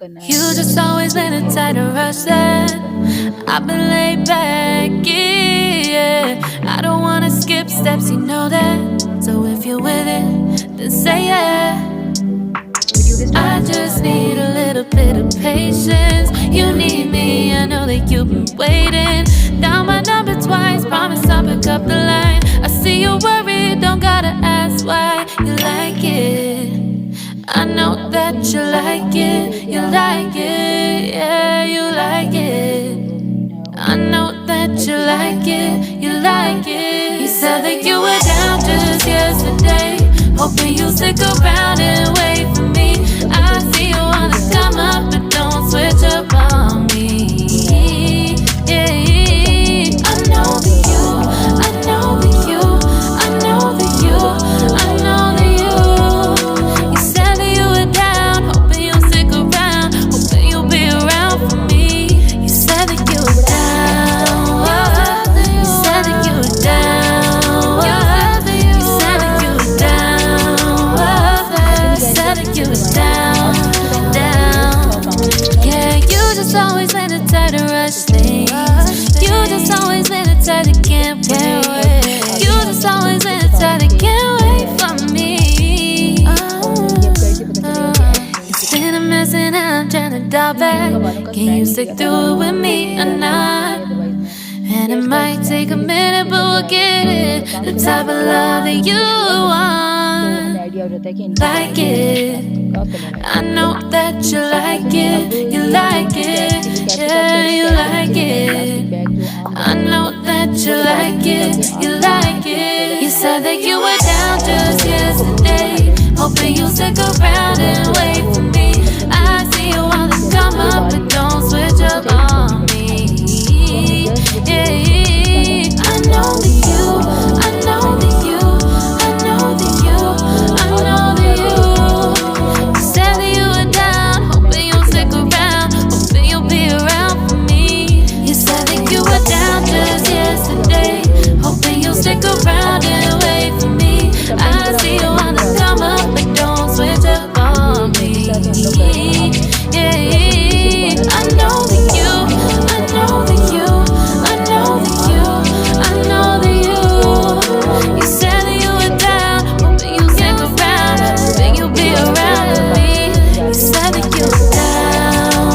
करना है। You just always been a type to rush that. I've been laid back, yeah. I don't wanna skip steps, you know that. So if you're with it, then say yeah. I just need a little bit of patience. You need me, I know that you've been waiting. Down my number twice, promise I'll pick up the line. I see you worried, don't gotta ask why. You like it, I know that you like it. You like it, yeah, you like it. I know that you like it, you like it. You said that you were down just yesterday, hoping you'll stick around and wait for me. I see you wanna come up, but don't switch up on me. Yeah, I know that you, I know that you, I know that you, I know that you. You said that you were down, hoping you'll stick around, hoping you'll be around for me. You said that you were down, you said that you were down, you said that you were down, you said that you were down, down. Yeah, you just always been the type to rush things. You just always been the type that can't wait. You just always been the type that can't wait for me. It's been a mess and I'm trying to dial back. Can you stick through it with me or not? And it might take a minute, but we'll get it. The type of love that you want. Idea हो जाता है कि Like it, I know that you like it. You like it, yeah, you like it. I know that you like it. You like it. You said that you were down just yesterday, hoping you'll stick around and wait for me. I see you wanna come up, but don't switch up on me. Yeah, I know that you, I know that you, I know that you, I know that you. You said that you were down, hoping you'll stick around, hoping you'll be around for me. You said that you were down just yesterday, hoping you'll stick around and wait for me. I see you wanna come up, but don't switch up on me. Yeah, I know that you, I know that you, I know that you, I know that you. You said that you were down, hoping you'll stick around, hoping you'll be around me. You said that you were down,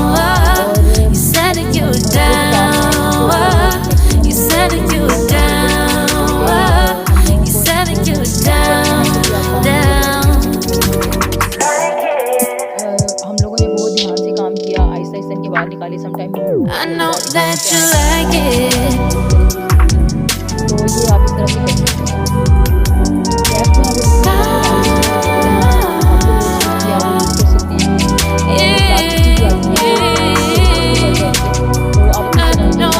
you said that you were down, you said that you were down, you said that you were down, down. हम लोगों ने बहुत ध्यान से काम किया, आहिस्ता आहिस्ता इनके बाल निकाले sometime. I know that you like it. तो ये आप इस तरह से कर सकते हैं। कैप में आप कर सकते हैं। तो आप I know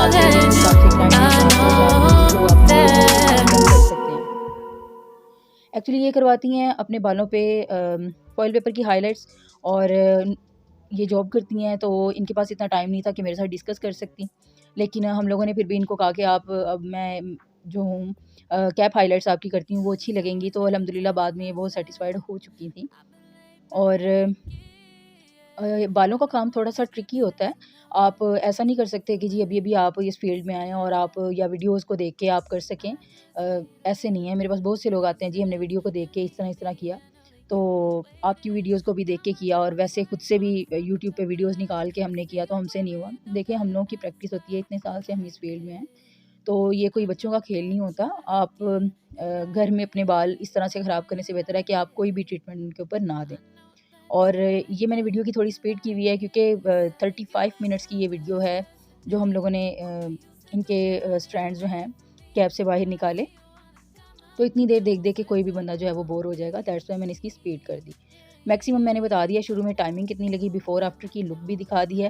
एक्चुअली ये करवाती हैं अपने बालों पे फॉइल पेपर की हाइलाइट्स, और ये जॉब करती हैं तो इनके पास इतना टाइम नहीं था कि मेरे साथ डिस्कस कर सकती। लेकिन हम लोगों ने फिर भी इनको कहा कि आप अब मैं जो हूँ कैप हाइलाइट्स आपकी करती हूँ, वो अच्छी लगेंगी। तो अल्हम्दुलिल्लाह बाद में ये बहुत सेटिस्फाइड हो चुकी थी। और बालों का काम थोड़ा सा ट्रिकी होता है। आप ऐसा नहीं कर सकते कि जी अभी अभी आप इस फील्ड में आएँ और आप या वीडियोस को देख के आप कर सकें। ऐसे नहीं है। मेरे पास बहुत से लोग आते हैं, जी हमने वीडियो को देख के इस तरह किया, तो आपकी वीडियोस को भी देख के किया, और वैसे खुद से भी यूट्यूब पे वीडियोस निकाल के हमने किया, तो हमसे नहीं हुआ। देखिए हम लोगों की प्रैक्टिस होती है, इतने साल से हम इस फील्ड में हैं, तो ये कोई बच्चों का खेल नहीं होता। आप घर में अपने बाल इस तरह से ख़राब करने से बेहतर है कि आप कोई भी ट्रीटमेंट उनके ऊपर ना दें। और ये मैंने वीडियो की थोड़ी स्पीड की हुई है, क्योंकि 35 मिनट्स की ये वीडियो है जो हम लोगों ने इनके स्ट्रैंड्स जो हैं कैप से बाहर निकाले। तो इतनी देर देख के कोई भी बंदा जो है वो बोर हो जाएगा, दैट्स वाई मैंने इसकी स्पीड कर दी। मैक्सिमम मैंने बता दिया शुरू में टाइमिंग कितनी लगी, बिफ़ोर आफ्टर की लुक भी दिखा दी है,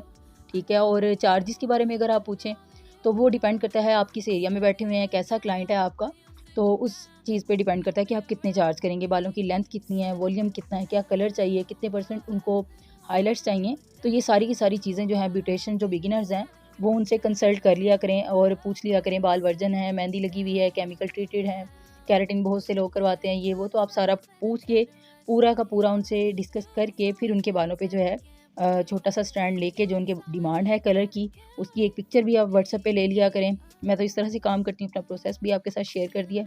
ठीक है। और चार्जेस के बारे में अगर आप पूछें तो वो डिपेंड करता है आप किस एरिया में बैठे हुए हैं, कैसा क्लाइंट है आपका, तो उस चीज़ पे डिपेंड करता है कि आप कितने चार्ज करेंगे, बालों की लेंथ कितनी है, वॉल्यूम कितना है, क्या कलर चाहिए, कितने % उनको हाइलाइट्स चाहिए। तो ये सारी की सारी चीज़ें जो हैं ब्यूटिशियन जो बिगिनर्स हैं वो उनसे कंसल्ट कर लिया करें और पूछ लिया करें, बाल वर्जन है, मेहंदी लगी हुई है, केमिकल ट्रीटेड है, केराटिन बहुत से लोग करवाते हैं, ये वो। तो आप सारा पूछ के पूरा का पूरा उनसे डिस्कस करके फिर उनके बालों पे जो है छोटा सा स्टैंड लेके जो उनके डिमांड है कलर की, उसकी एक पिक्चर भी आप व्हाट्सएप पे ले लिया करें। मैं तो इस तरह से काम करती हूँ, अपना प्रोसेस भी आपके साथ शेयर कर दिया।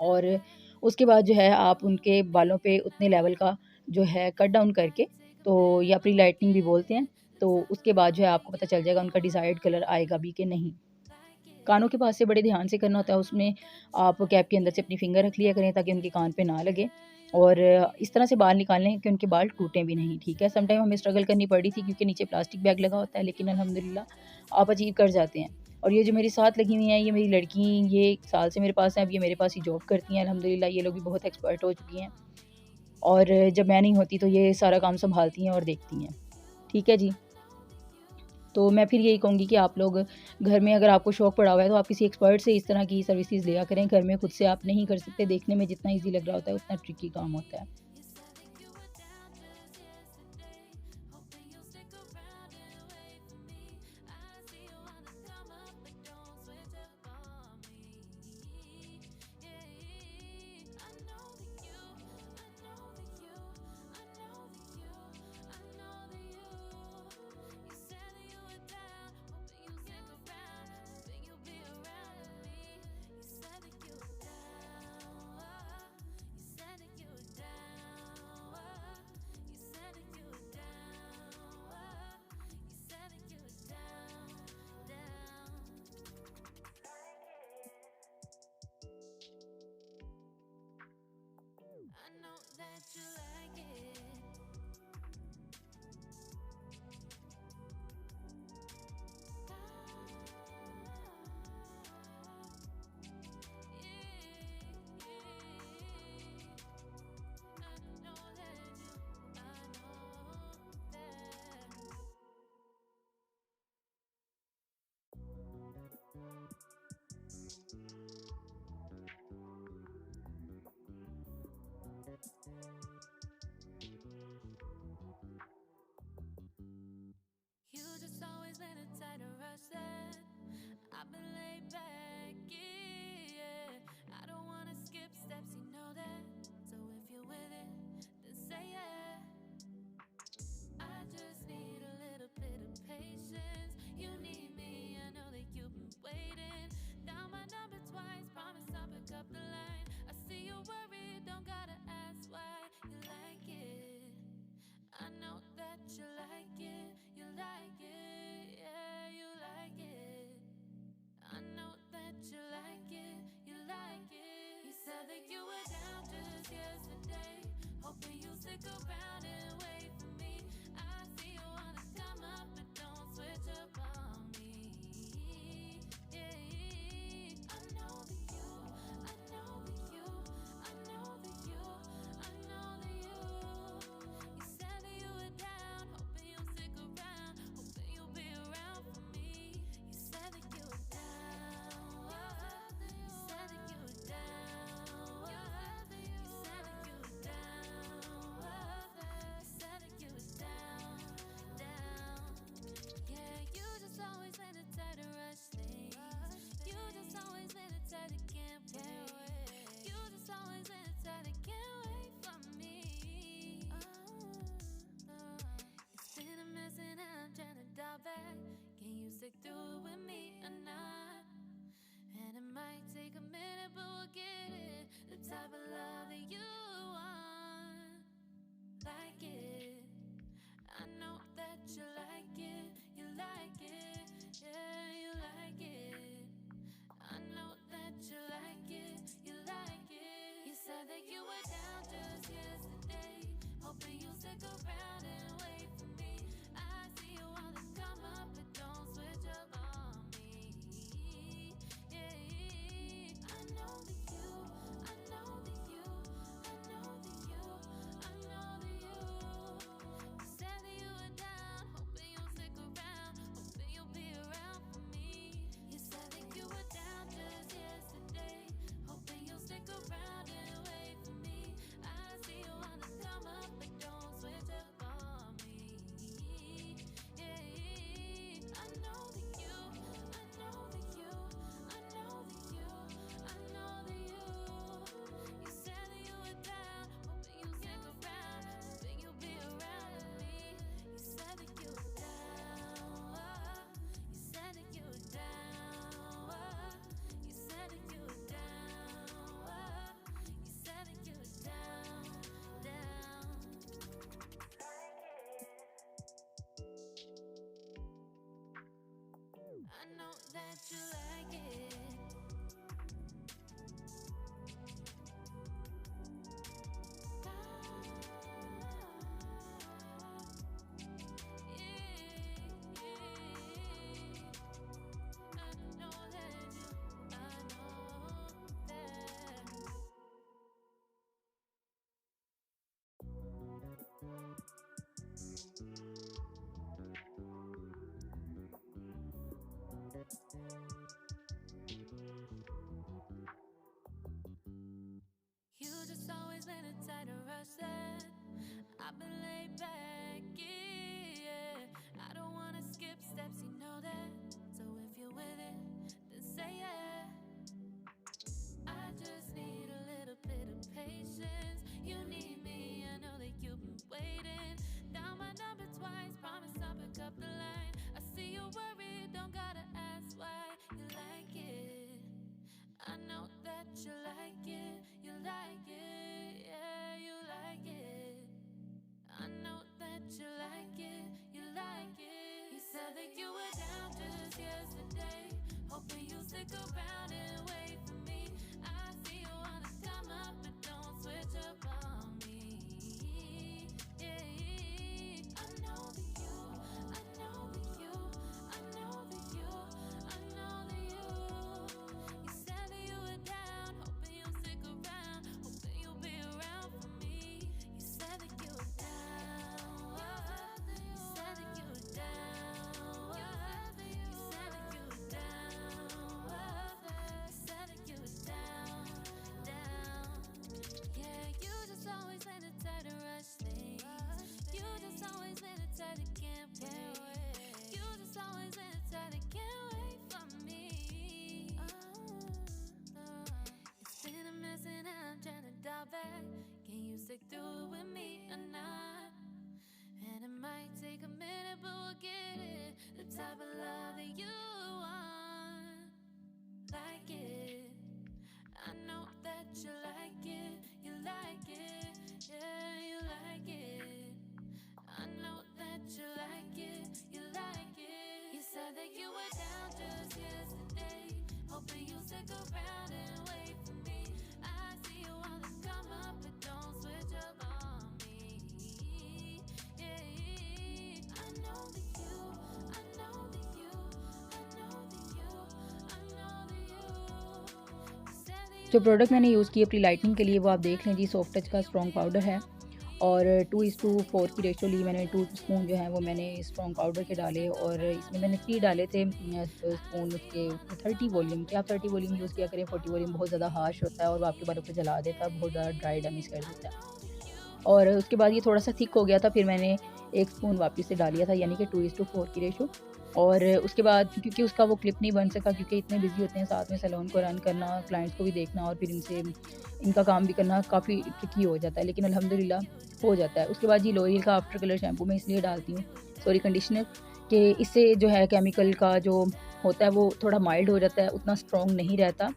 और उसके बाद जो है आप उनके बालों पे उतने लेवल का जो है कट डाउन करके, तो या प्री लाइटनिंग भी बोलते हैं, तो उसके बाद जो है आपको पता चल जाएगा उनका डिज़ायर्ड कलर आएगा भी कि नहीं। कानों के पास से बड़े ध्यान से करना होता है, उसमें आप कैप के अंदर से अपनी फिंगर रख लिया करें ताकि उनके कान पे ना लगे, और इस तरह से बाल निकालने हैं कि उनके बाल टूटें भी नहीं, ठीक है। सम टाइम हमें स्ट्रगल करनी पड़ी थी क्योंकि नीचे प्लास्टिक बैग लगा होता है, लेकिन अल्हम्दुलिल्लाह आप अचीव कर जाते हैं। और ये जो मेरे साथ लगी हुई हैं, ये मेरी लड़की, ये 1 साल से मेरे पास हैं, अब ये मेरे पास ही जॉब करती हैं अल्हम्दुलिल्लाह। ये लोग भी बहुत एक्सपर्ट हो चुकी हैं, और जब मैं नहीं होती तो ये सारा काम सँभालती हैं और देखती हैं। ठीक है जी। तो मैं फिर यही कहूँगी कि आप लोग घर में, अगर आपको शौक पड़ा हुआ है तो आप किसी एक्सपर्ट से इस तरह की सर्विसेज़ लिया करें। घर में खुद से आप नहीं कर सकते, देखने में जितना ईज़ी लग रहा होता है उतना ट्रिकी काम होता है। that you like it. You just always been a tighter rush that I've been laid back, yeah. I don't wanna skip steps, you know that. So if you're with it, then say yeah. I just need a little bit of patience. You need me, I know that you've been waiting. Down my number twice, promise I'll pick up the line. I see you worried, don't gotta ask why. You like it, I know that you like it. You like it, yeah, you like it. I know that you like it, you like it. You said that you were down just yesterday, hoping you'll stick around and wait for me. I see you wanna come up, but don't switch up on me. Yeah, I know that you, I know that you, I know that you, I know that you. You said that you were down, hoping you'll stick around, hoping you'll be around for me. You said that you were down. You said that you were down. You said that you were down. You said that you were down, down. Yeah, you just always been the type to rush things. You just always been the type that can't wait. You just always been the type that can't wait for me. It's been a mess and I'm trying to dial back. Can you stick through it with me or not? And it might take a minute, but we'll get it. The type of love that you want, like it. I know that you like it, you like it, yeah, you like it. I know that you like it, you like it. You said that you were down just yesterday, hoping you'll stick around and wait for me. I see you wanna come up, but don't switch up on me. Yeah, I know that you, I know that you, I know that you, I know that you. You said that जो you were product मैंने use की अपनी lightning के लिए वो आप देख लें जी, सॉफ्ट टच का स्ट्रॉन्ग पाउडर है और 2:4 की रेशो ली मैंने। 2 स्पून जो हैं वो मैंने स्ट्रॉन्ग पाउडर के डाले और इसमें मैंने 3 डाले थे स्पून उसके 30 वॉल्यूम के। आप 30 वॉल्यूम यूज़ किया करें, 40 वॉल्यूम बहुत ज़्यादा हार्श होता है और वो आपके बालों को जला देता है, बहुत ज़्यादा ड्राई डैमेज कर देता है। और उसके बाद ये थोड़ा सा थिक हो गया था, फिर मैंने 1 स्पून वापस से डाल लिया था, यानी कि 2:4 की रेशो। और उसके बाद क्योंकि उसका वो क्लिप नहीं बन सका, क्योंकि इतने बिज़ी होते हैं साथ में सैलून को रन करना, क्लाइंट्स को भी देखना और फिर इनका काम भी करना काफ़ी ट्रिकी हो जाता है, लेकिन अल्हम्दुलिल्लाह हो जाता है। उसके बाद जी लॉरियल का आफ्टर कलर शैम्पू मैं इसलिए डालती हूँ, सॉरी कंडीशनर, कि इससे जो है केमिकल का जो होता है वो थोड़ा माइल्ड हो जाता है, उतना स्ट्रॉन्ग नहीं रहता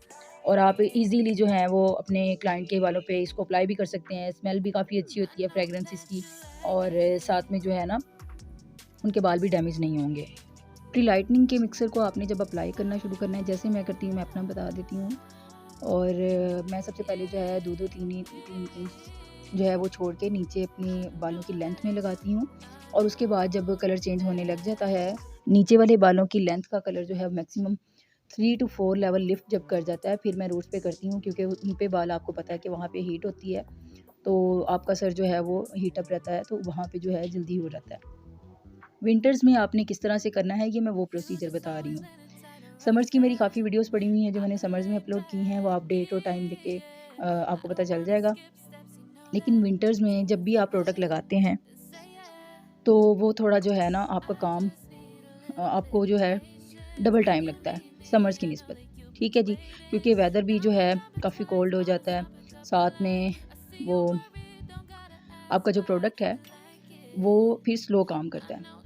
और आप इजीली जो है वो अपने क्लाइंट के बालों पे इसको अप्लाई भी कर सकते हैं। स्मेल भी काफ़ी अच्छी होती है फ्रेगरेंस इसकी और साथ में जो है ना उनके बाल भी डैमेज नहीं होंगे। प्री लाइटनिंग के मिक्सर को आपने जब अप्लाई करना शुरू करना है, जैसे मैं करती हूँ मैं अपना बता देती हूँ। और मैं सबसे पहले जो है 2-2 3 इंच जो है वो छोड़ के नीचे अपनी बालों की लेंथ में लगाती हूँ और उसके बाद जब कलर चेंज होने लग जाता है, नीचे वाले बालों की लेंथ का कलर जो है मैक्सिमम 3 to 4 लेवल लिफ्ट जब कर जाता है, फिर मैं रूट्स पे करती हूँ, क्योंकि उन पे बाल आपको पता है कि वहाँ पे हीट होती है, तो आपका सर जो है वो हीट अप रहता है, तो वहाँ पे जो है जल्दी हो जाता है। विंटर्स में आपने किस तरह से करना है, ये मैं वो प्रोसीजर बता रही हूँ। समर्स की मेरी काफ़ी वीडियोस पड़ी हुई हैं जो मैंने समर्स में अपलोड की हैं, वो आप डेट और टाइम देख के आपको पता चल जाएगा। लेकिन विंटर्स में जब भी आप प्रोडक्ट लगाते हैं तो वो थोड़ा जो है ना आपका काम आपको जो है डबल टाइम लगता है समर्स की निस्बत, ठीक है जी, क्योंकि वेदर भी जो है काफ़ी कोल्ड हो जाता है, साथ में वो आपका जो प्रोडक्ट है वो फिर स्लो काम करता है।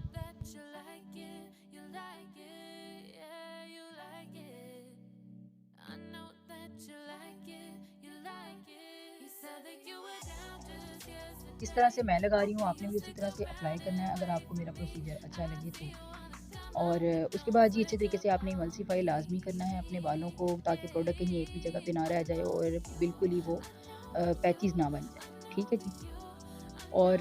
जिस तरह से मैं लगा रही हूँ आपने भी उसी तरह से अप्लाई करना है, अगर आपको मेरा प्रोसीजर अच्छा लगे तो। और उसके बाद जी अच्छे तरीके से आपने इमल्सिफ़ाई लाज़मी करना है अपने बालों को, ताकि प्रोडक्ट कहीं एक भी जगह पे ना रह जाए और बिल्कुल ही वो पैचेज़ ना बन जाए। ठीक है जी? और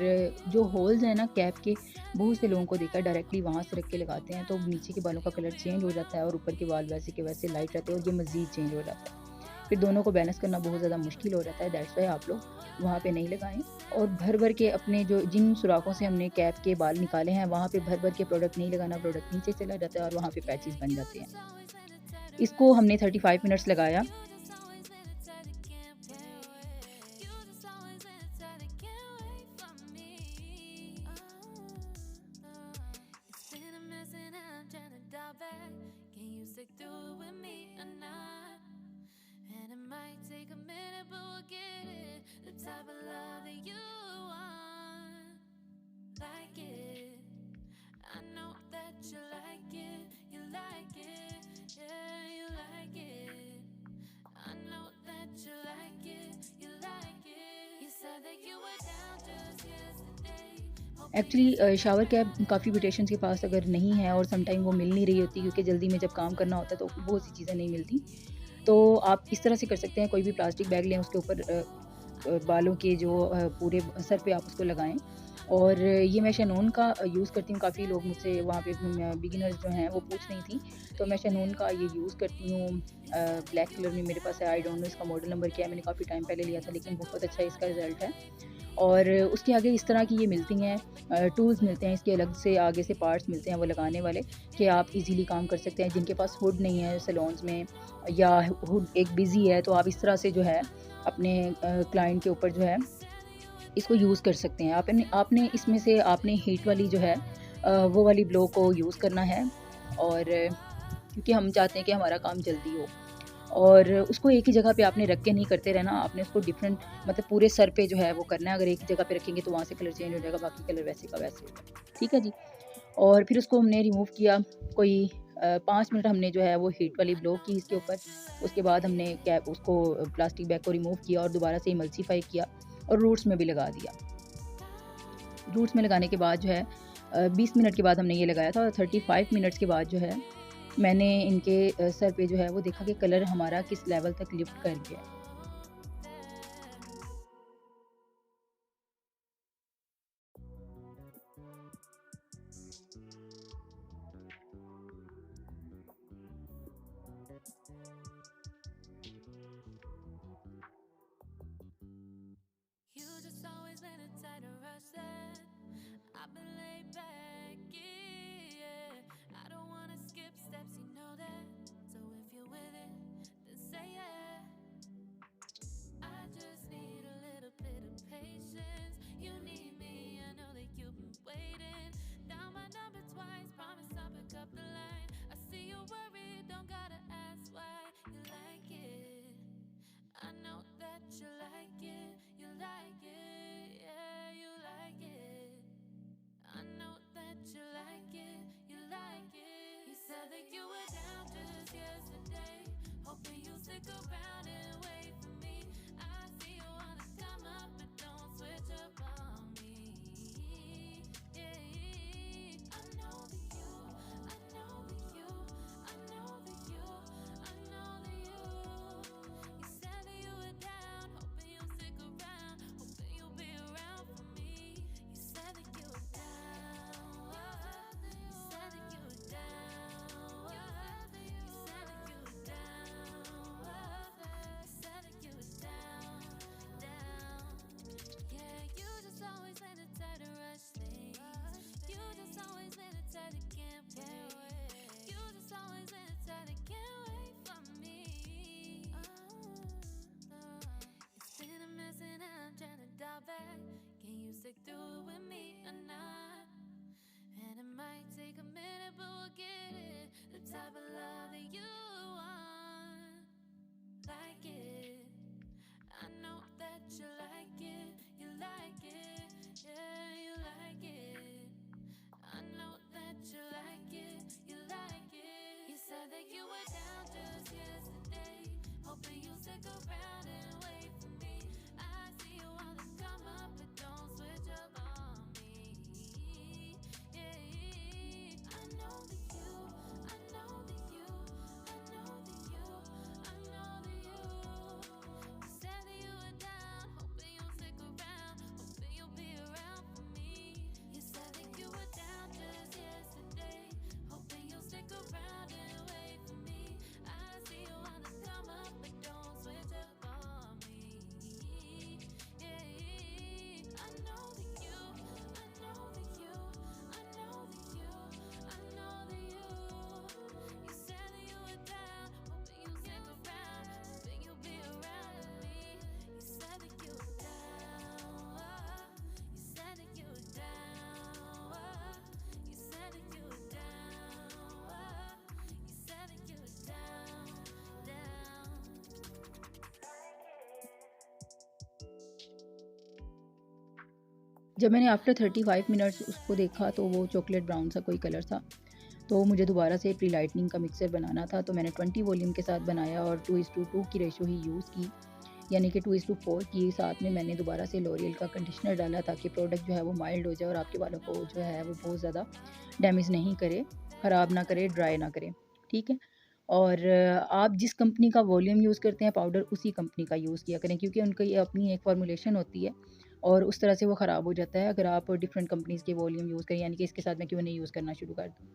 जो होल्स हैं ना कैप के, बहुत से लोगों को देखा है डायरेक्टली वहाँ से रख के लगाते हैं, तो नीचे के बालों का कलर चेंज हो जाता है और ऊपर के बाल वैसे के वैसे लाइट रहते हैं और ये मज़ीद चेंज हो जाता है। फिर दोनों को बैलेंस करना बहुत ज़्यादा मुश्किल हो जाता है, दैट्स व्हाई आप लोग वहाँ पे नहीं लगाएँ। और भर-भर के अपने जो जिन सुराखों से हमने कैप के बाल निकाले हैं, वहाँ पे भर-भर के प्रोडक्ट नहीं लगाना, प्रोडक्ट नीचे चला जाता है और वहाँ पे पैचेज़ बन जाते हैं। इसको हमने 35 मिनट्स लगाया। Can you stick through it with me or not? And it might take a minute, but we'll get it. The type of love that you want, like it. I know that you like it, yeah, you like it. I know that you like it, you like it. You said that you were down just yesterday. Actually shower cap काफ़ी beauticians के पास अगर नहीं है और some time वो मिल नहीं रही होती, क्योंकि जल्दी में जब काम करना होता है तो बहुत सी चीज़ें नहीं मिलती। तो आप इस तरह से कर सकते हैं, कोई भी प्लास्टिक बैग लें, उसके ऊपर बालों के जो पूरे सर पे आप उसको लगाएँ। और ये मैं शैनून का यूज़ करती हूँ, काफ़ी लोग मुझसे वहाँ पे बिगिनर्स जो हैं वो पूछ रही थी, तो मैं शैनून का ये यूज़ करती हूँ। ब्लैक कलर में मेरे पास है, आई डोंट नो इसका मॉडल नंबर क्या है, मैंने काफ़ी टाइम पहले लिया था, लेकिन बहुत अच्छा इसका रिज़ल्ट है। और उसके आगे इस तरह की ये मिलती हैं, टूल्स मिलते हैं, इसके अलग से आगे से पार्ट्स मिलते हैं वो लगाने वाले, कि आप इजीली काम कर सकते हैं। जिनके पास हुड नहीं है सैलून्स में, या हुड एक बिज़ी है, तो आप इस तरह से जो है अपने क्लाइंट के ऊपर जो है इसको यूज़ कर सकते हैं। आपने इसमें से आपने हीट वाली जो है वो वाली ब्लो को यूज़ करना है। और क्योंकि हम चाहते हैं कि हमारा काम जल्दी हो, और उसको एक ही जगह पे आपने रख के नहीं करते रहना, आपने उसको डिफरेंट मतलब पूरे सर पे जो है वो करना है। अगर एक ही जगह पे रखेंगे तो वहाँ से कलर चेंज हो जाएगा, बाकी कलर वैसे का वैसे होगा। ठीक है जी? और फिर उसको हमने रिमूव किया, कोई 5 मिनट हमने जो है वो हीट वाली ब्लो की इसके ऊपर। उसके बाद हमने कैप उसको प्लास्टिक बैग को रिमूव किया और दोबारा से इमल्सिफाई किया और रूट्स में भी लगा दिया। रूट्स में लगाने के बाद जो है 20 मिनट के बाद हमने ये लगाया था, और 35 मिनट्स के बाद जो है मैंने इनके सर पे जो है वो देखा कि कलर हमारा किस लेवल तक लिफ्ट कर गया है। You just always been a tighter rush that I've been laid back, yeah. I don't wanna skip steps, you know that. So if you're with it, then say yeah. I just need a little bit of patience. You need me, I know that you've been waiting. Down my number twice, promise I'll pick up the line. I see you worried, don't gotta ask why. जब मैंने after 35 minutes उसको देखा तो वो chocolate brown सा कोई colour था। तो मुझे दोबारा से प्री लाइटनिंग का मिक्सर बनाना था, तो मैंने 20 वॉल्यूम के साथ बनाया और 2:2 की रेशो ही यूज़ की, यानी कि 2:4 की। साथ में मैंने दोबारा से लॉरियल का कंडीशनर डाला ताकि प्रोडक्ट जो है वो माइल्ड हो जाए और आपके बालों को जो है वो बहुत ज़्यादा डैमेज नहीं करे, ख़राब ना करे, ड्राई ना करे, ठीक है। और आप जिस कंपनी का वॉल्यूम यूज़ करते हैं पाउडर, उसी कंपनी का यूज़ किया करें, क्योंकि उनकी अपनी एक फ़ॉर्मूलेशन होती है और उस तरह से वो ख़राब हो जाता है अगर आप डिफरेंट कंपनीज़ के वॉल्यूम यूज़ करें, यानी कि इसके साथ मैं क्यों नहीं यूज़ करना शुरू कर दूँ।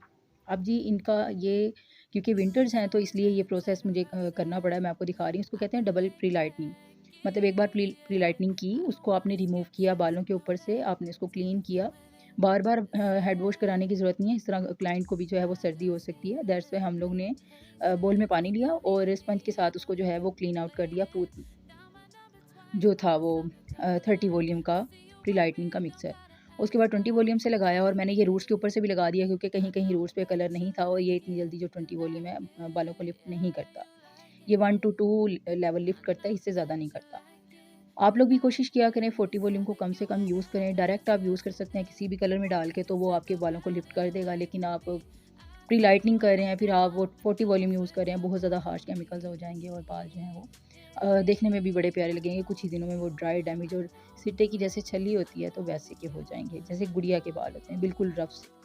अब जी इनका ये, क्योंकि विंटर्स हैं तो इसलिए ये प्रोसेस मुझे करना पड़ा है। मैं आपको दिखा रही हूँ, इसको कहते हैं डबल प्री लाइटनिंग। मतलब एक बार प्री लाइटनिंग की, उसको आपने रिमूव किया बालों के ऊपर से, आपने इसको क्लीन किया। बार-बार हेड वॉश कराने की ज़रूरत नहीं है, इस तरह क्लाइंट को भी जो है वो सर्दी हो सकती है। दैट्स व्हाई हम लोग ने बोल में पानी लिया और स्पंज के साथ उसको जो है वो क्लीन आउट कर दिया, जो था वो 30 वॉल्यूम का प्री लाइटनिंग का मिक्सर। उसके बाद 20 वॉल्यूम से लगाया और मैंने ये रूट्स के ऊपर से भी लगा दिया, क्योंकि कहीं-कहीं रूट्स पे कलर नहीं था और ये इतनी जल्दी जो 20 वॉल्यूम है बालों को लिफ्ट नहीं करता। ये 1 टू 2 लेवल लिफ्ट करता है, इससे ज़्यादा नहीं करता। आप लोग भी कोशिश किया करें 40 वॉल्यूम को कम से कम यूज़ करें। डायरेक्ट आप यूज़ कर सकते हैं किसी भी कलर में डाल के, तो वो आपके बालों को लिफ्ट कर देगा, लेकिन आप प्री लाइटनिंग कर रहे हैं, फिर आप वो 40 वॉल्यूम यूज़ कर रहे हैं, बहुत ज़्यादा हार्श केमिकल्स हो जाएँगे और बाल जो हैं वो देखने में भी बड़े प्यारे लगेंगे। कुछ ही दिनों में वो ड्राई, डैमेज और सिट्टे की जैसे छल्ली होती है, तो वैसे के हो जाएँगे, जैसे गुड़िया के बाल होते हैं, बिल्कुल रफ़ से।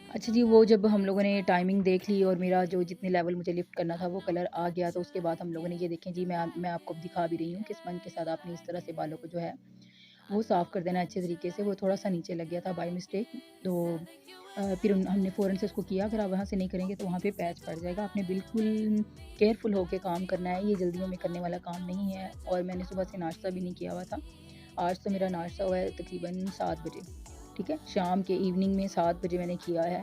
अच्छा जी, वो जब हम लोगों ने टाइमिंग देख ली और मेरा जो जितने लेवल मुझे लिफ्ट करना था वो कलर आ गया, तो उसके बाद हम लोगों ने ये देखें जी, मैं आपको अब दिखा भी रही हूँ कि स्पंज के साथ आपने इस तरह से बालों को जो है वो साफ़ कर देना अच्छे तरीके से। वो थोड़ा-सा नीचे लग गया था बाय मिस्टेक, तो फिर हमने फ़ौरन से उसको किया। अगर आप वहाँ से नहीं करेंगे तो वहाँ पे पैच पड़ जाएगा। आपने बिल्कुल केयरफुल होके काम करना है, ये जल्दियों में करने वाला काम नहीं है। और मैंने सुबह से नाश्ता भी नहीं किया हुआ था। आज तो मेरा नाश्ता हुआ है तकरीबन 7 बजे, ठीक है? शाम के इवनिंग में 7 बजे मैंने किया है।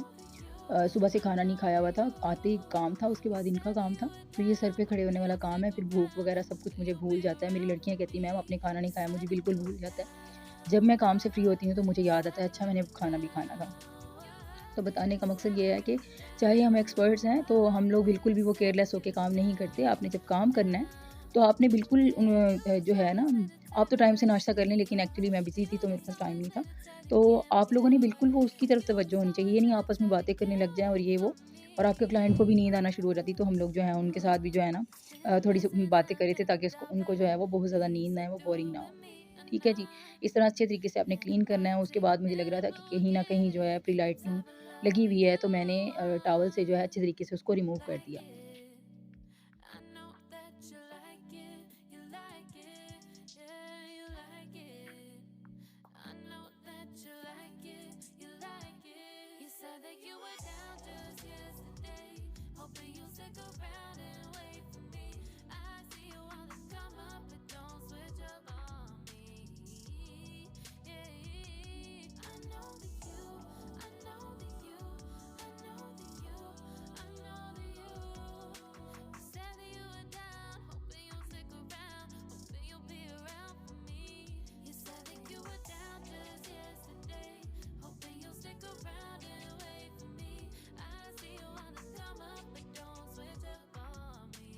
सुबह से खाना नहीं खाया हुआ था, आते ही काम था, उसके बाद इनका काम था। तो ये सर पे खड़े होने वाला काम है, फिर भूख वगैरह सब कुछ मुझे भूल जाता है। मेरी लड़कियाँ कहती हैं, मैम आपने खाना नहीं खाया, मुझे बिल्कुल भूल जाता है। जब मैं काम से फ्री होती हूँ तो मुझे याद आता है, अच्छा मैंने खाना भी खाना था। तो बताने का मकसद ये है कि चाहे हम एक्सपर्ट्स हैं, तो हम लोग बिल्कुल भी वो केयरलेस होके काम नहीं करते। आपने जब काम करना है, तो आपने बिल्कुल जो है ना, आप तो टाइम से नाश्ता कर लें, लेकिन एक्चुअली मैं बिज़ी थी तो मेरे पास टाइम नहीं था। तो आप लोगों ने बिल्कुल वो उसकी तरफ तवज्जो होनी चाहिए। ये नहीं आपस में बातें करने लग जाएँ और ये वो, और आपके क्लाइंट को भी नींद आना शुरू हो जाती है। तो हम लोग जो है उनके साथ भी जो है ना थोड़ी-सी बातें कर रहे थे, ताकि उसको उनको जो है वो बहुत ज़्यादा नींद ना आए, वो बोरिंग ना हो। ठीक है जी। इस तरह अच्छे तरीके से आपने क्लीन करना है। उसके बाद मुझे लग रहा था कि कहीं न कहीं जो है प्री लाइटनिंग लगी हुई है, तो मैंने टॉवल से जो है अच्छे तरीके से उसको रिमूव कर दिया। I know that you like it, you like it, yeah, you like it. I know that you like it, you like it. You said that you were down just yesterday, hoping you'll stick around and wait for me. I see you on the come up, but don't switch up on me. Yeah, I know that you, I know that you, I know that you, I know that you. You said that you were down, hoping you'll stick around, hoping you'll be around for me. You said that you were down just yesterday, hoping you'll stick around and wait for me. I see you on the come up, but don't switch up on me.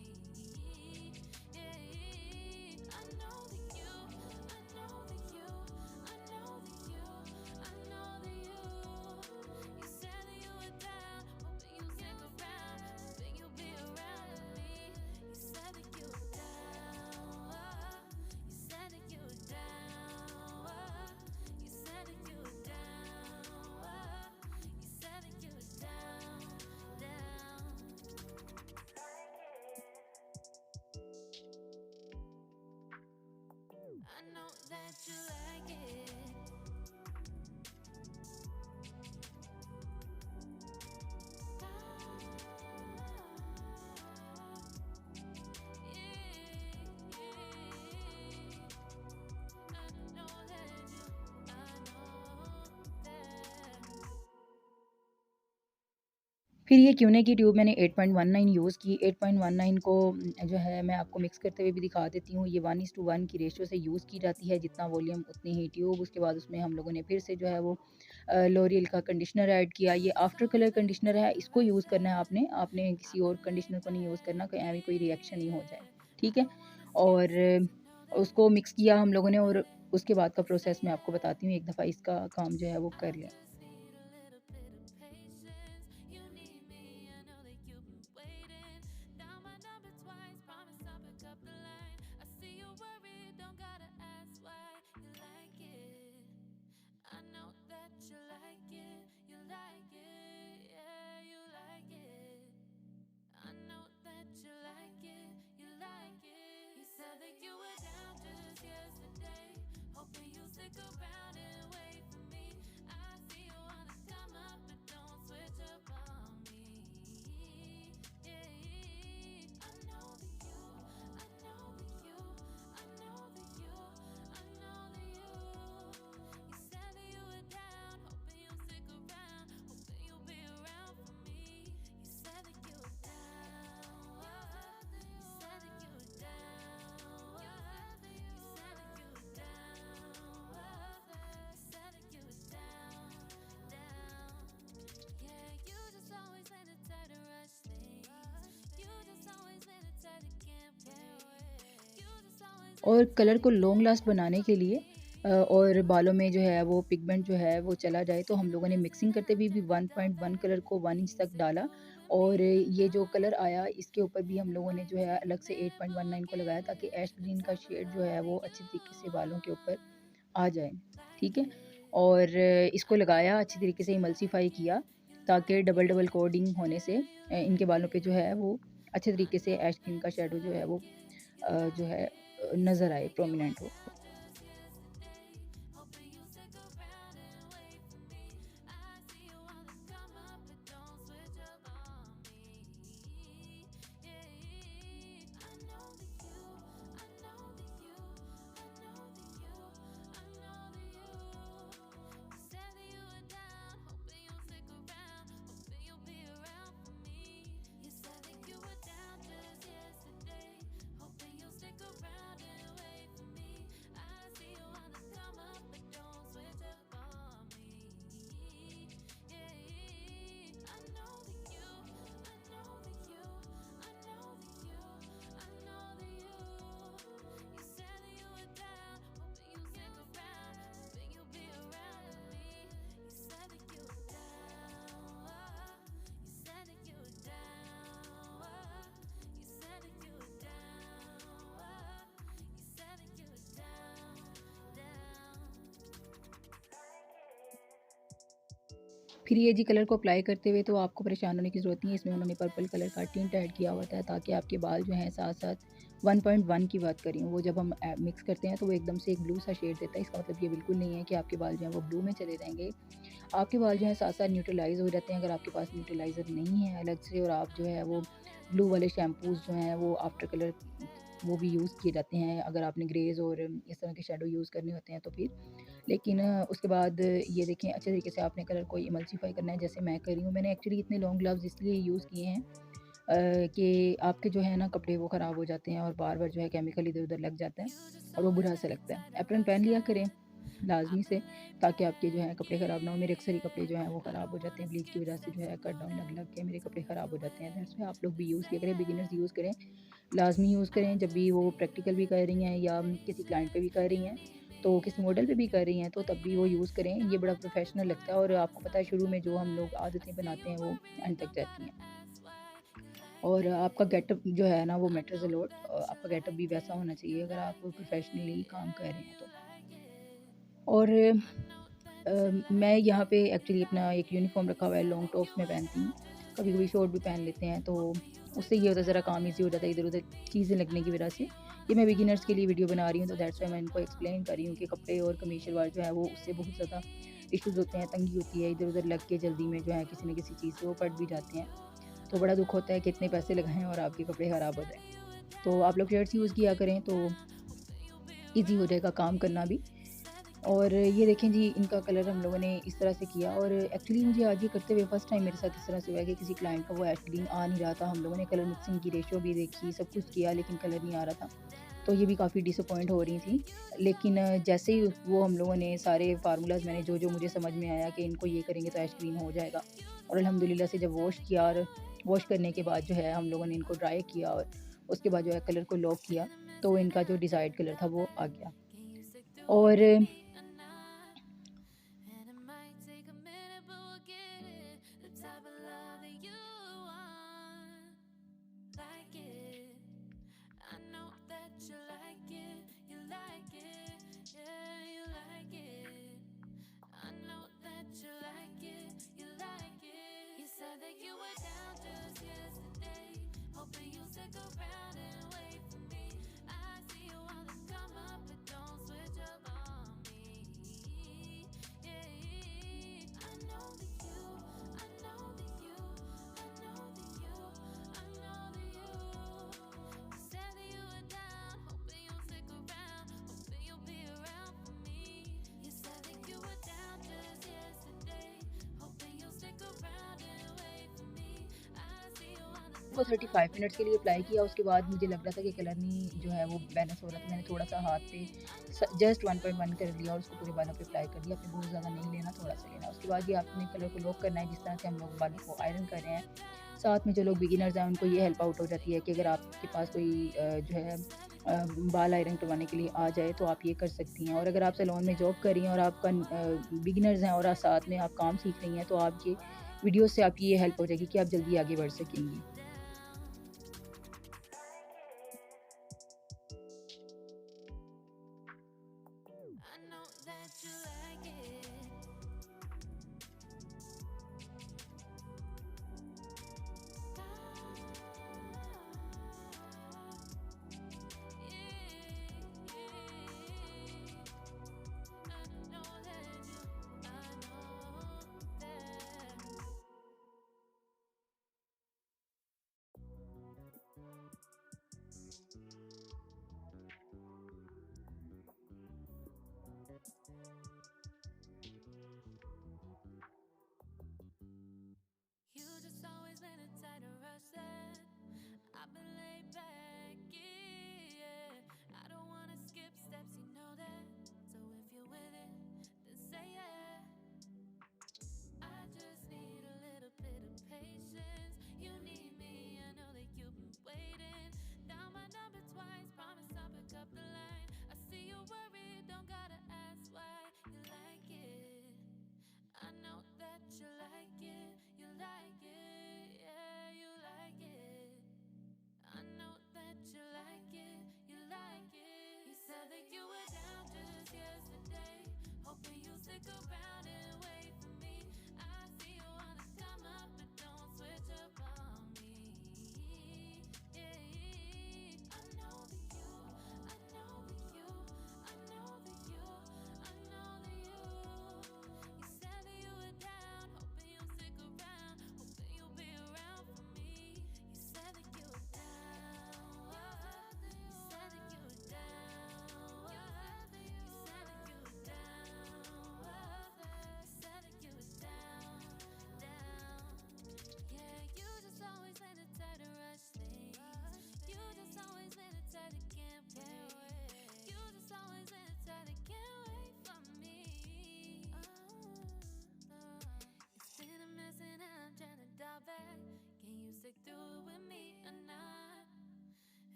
Yeah, I know that you, I know that you, I know that you, I know that you. You said that you were down, hoping you'll stick around, hoping you'll be around me. You said that you were down, you said that you were down, you said that you were down, you said that you were down, down. I know that you like it. फिर ये क्यूने की tube मैंने 8.19 use की। 8.19 को जो है मैं आपको मिक्स करते हुए भी दिखा देती हूँ। ये 1:1 की रेशियो से यूज़ की जाती है, जितना वॉल्यूम उतनी ही ट्यूब। उसके बाद उसमें हम लोगों ने फिर से जो है वो लॉरियल का कंडीशनर ऐड किया। ये आफ्टर कलर कंडीशनर है, इसको यूज़ करना है आपने। आपने किसी और कंडीशनर को नहीं यूज़ करना, कहीं ऐवी कोई रिएक्शन नहीं हो जाए, ठीक है? और उसको मिक्स किया हम लोगों ने, और उसके बाद का प्रोसेस मैं आपको बताती हूँ। एक दफ़ा इसका काम जो है वो कर लें। I know that you like it, you like it, yeah, you like it. I know that you like it, you like it. You said that you were down just yesterday, hoping you'll stick around and wait for me. I see you on the come up, but don't switch up on me. Yeah, I know that you, I know that you, I know that you, I know that you. You said that you were down, hoping you'll stick around, hoping you'll be around for me. You said that you were down, you said that you were down, you said that you were down, you said that you were down, down. Yeah, you just always been the type to rush things. You just always been the type that can't wait. You just always been और the colour type को that long can't last बनाने के लिए और बालों में जो है वो पिगमेंट जो है वो चला जाए, तो हम लोगों ने मिक्सिंग करते हुए भी 1.1 कलर को 1 इंच तक डाला। और ये जो कलर आया, इसके ऊपर भी हम लोगों ने जो है अलग से 8.19 को लगाया, ताकि ऐश ग्रीन का शेड जो है वो अच्छे तरीके से बालों के ऊपर आ जाए, ठीक है? और इसको लगाया, अच्छी तरीके से इमल्सिफ़ाई किया, ताकि डबल डबल कोटिंग होने से इनके बालों पे जो है वो अच्छे तरीके से ऐश ग्रीन का शैडो जो है वो जो है नज़र आए, प्रोमिनेंट हो। फिर ये जी कलर को अप्लाई करते हुए तो आपको परेशान होने की ज़रूरत नहीं है। इसमें उन्होंने पर्पल कलर का टिंट ऐड किया होता है ताकि आपके बाल जो हैं साथ-साथ 1.1 की बात करें, वो जब हम मिक्स करते हैं तो वो एकदम से एक ब्लू सा शेड देता है। इसका मतलब ये बिल्कुल नहीं है कि आपके बाल जो हैं वो ब्लू में चले जाएँगे। आपके बाल जो हैं साथ-साथ न्यूट्रलाइज़ हो जाते हैं। अगर आपके पास न्यूट्रलाइज़र नहीं है अलग से और आप जो है वो ब्लू वाले शैम्पूज़ जो हैं वो आफ्टर कलर वो भी यूज़ किए जाते हैं, अगर आपने ग्रेज़ और इस तरह के शैडो यूज़ करने होते हैं तो फिर। लेकिन उसके बाद ये देखें अच्छे तरीके से आपने कलर को इमल्सिफ़ाई करना है जैसे मैं कर रही हूँ। मैंने एक्चुअली इतने लॉन्ग ग्लव्स इसलिए यूज़ किए हैं कि आपके जो है ना कपड़े वो ख़राब हो जाते हैं और बार-बार जो है केमिकल इधर-उधर लग जाता है और वो बुरा सा लगता है। एप्रन पहन लिया करें लाज़मी से, ताकि आपके जो हैं कपड़े ख़राब ना हो। मेरे अक्सर ही कपड़े जो हैं वो ख़राब हो जाते हैं ब्लीच की वज़ह से, जो है कट डाउन लग-लग के मेरे कपड़े ख़राब हो जाते हैं। दैट्स व्हाई आप लोग भी यूज़ किया करें, बिगिनर्स यूज़ करें, लाज़मी यूज़ करें जब भी वो प्रैक्टिकल भी कर रही हैं या किसी क्लाइंट पे भी कर रही हैं, तो किसी मॉडल पे भी कर रही हैं तो तब भी वो यूज़ करें। ये बड़ा प्रोफ़ेशनल लगता है और आपको पता है शुरू में जो हम लोग आदतें बनाते हैं वो एंड तक रहती हैं। और आपका गेटअप जो है ना वो मैटर्स अ लॉट। आपका गेटअप भी वैसा होना चाहिए अगर आप प्रोफ़ेशनली काम कर रहे हैं तो। और मैं यहाँ पे एक्चुअली अपना एक यूनिफ़ॉर्म रखा हुआ है, लॉन्ग टॉप्स मैं पहनती हूँ। कभी-कभी शॉर्ट भी पहन लेते हैं, तो उससे ये होता है ज़रा काम ईज़ी हो जाता है इधर-उधर चीज़ें लगने की वजह से। ये मैं बिगिनर्स के लिए वीडियो बना रही हूँ, तो दैट्स व्हाई मैं इनको एक्सप्लेन कर रही हूँ कि कपड़े और कमीज़ शलवार जो है वो उससे बहुत ज़्यादा इश्यूज़ होते हैं, तंगी होती है, इधर-उधर लग के जल्दी में जो है किसी न किसी चीज़ से वो फट भी जाते हैं। तो बड़ा दुःख होता है कि इतने पैसे लगाएँ और आपके कपड़े ख़राब हो जाएँ। तो आप लोग शर्ट्स यूज़ किया करें तो ईज़ी हो जाएगा काम करना भी। और ये देखें जी इनका कलर हम लोगों ने इस तरह से किया और एक्चुअली मुझे आज ये करते हुए फ़र्स्ट टाइम मेरे साथ इस तरह से हुआ है कि किसी क्लाइंट का वो ऐश ग्रीन आ नहीं रहा था। हम लोगों ने कलर मिक्सिंग की रेशियो भी देखी, सब कुछ किया लेकिन कलर नहीं आ रहा था। तो ये भी काफ़ी डिसअपॉइंट हो रही थी। लेकिन जैसे ही वो हम लोगों ने सारे फार्मूलाज़ मैंने जो-जो मुझे समझ में आया कि इनको ये करेंगे तो ऐश ग्रीन हो जाएगा और अल्हम्दुलिल्लाह से जब वॉश किया और वॉश करने के बाद जो है हम लोगों ने इनको ड्राई किया और उसके बाद जो है कलर को लॉक किया, तो इनका जो डिज़ायर्ड कलर था वो आ गया। और And it might take a minute, but we'll get it. The type of love that you want, like it. I know that you like it, yeah, you like it. I know that you like it, you like it. You said that you were down just yesterday, hoping you'll stick around and wait for me. I see you all this come up, but don't switch up on me. Yeah, I know that you, I know that you, I know that you, I know that you. You said that you were down, hoping you'll stick around, hoping you'll be around for me. You said that you were down just yesterday, hoping you'll stick around and wait for me. I see you on the वो 35 minutes के लिए apply किया, उसके बाद मुझे लग रहा था कि कलर नहीं जो है वो बैलेंस हो रहा था। मैंने थोड़ा-सा हाथ पे जस्ट 1.1 कर लिया और उसको पूरे बालों पे अप्लाई कर दिया। आपने बहुत ज़्यादा नहीं लेना, थोड़ा-सा लेना। उसके बाद ये आपने कलर को लॉक करना है जिस तरह से हम लोग बालों को आयरन कर रहे हैं। साथ में जो लोग बिगिनर्स हैं उनको ये हेल्प आउट हो जाती है कि अगर आपके पास कोई जो है बाल आयरन करवाने के लिए आ जाए तो आप ये कर सकती हैं। और अगर आप सैलून में जॉब कर रही हैं और आपका बिगिनर्स हैं और साथ में आप काम सीख रही हैं तो आप ये वीडियो से आपकी ये हेल्प हो जाएगी कि आप जल्दी आगे बढ़ सकेंगी। I know that you like it.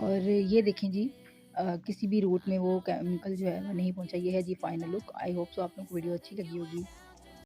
और ये देखें जी किसी भी रूट में वो केमिकल जो है वो नहीं पहुँचा। ये है जी final look. I hope so आप लोगों को वीडियो अच्छी लगी होगी।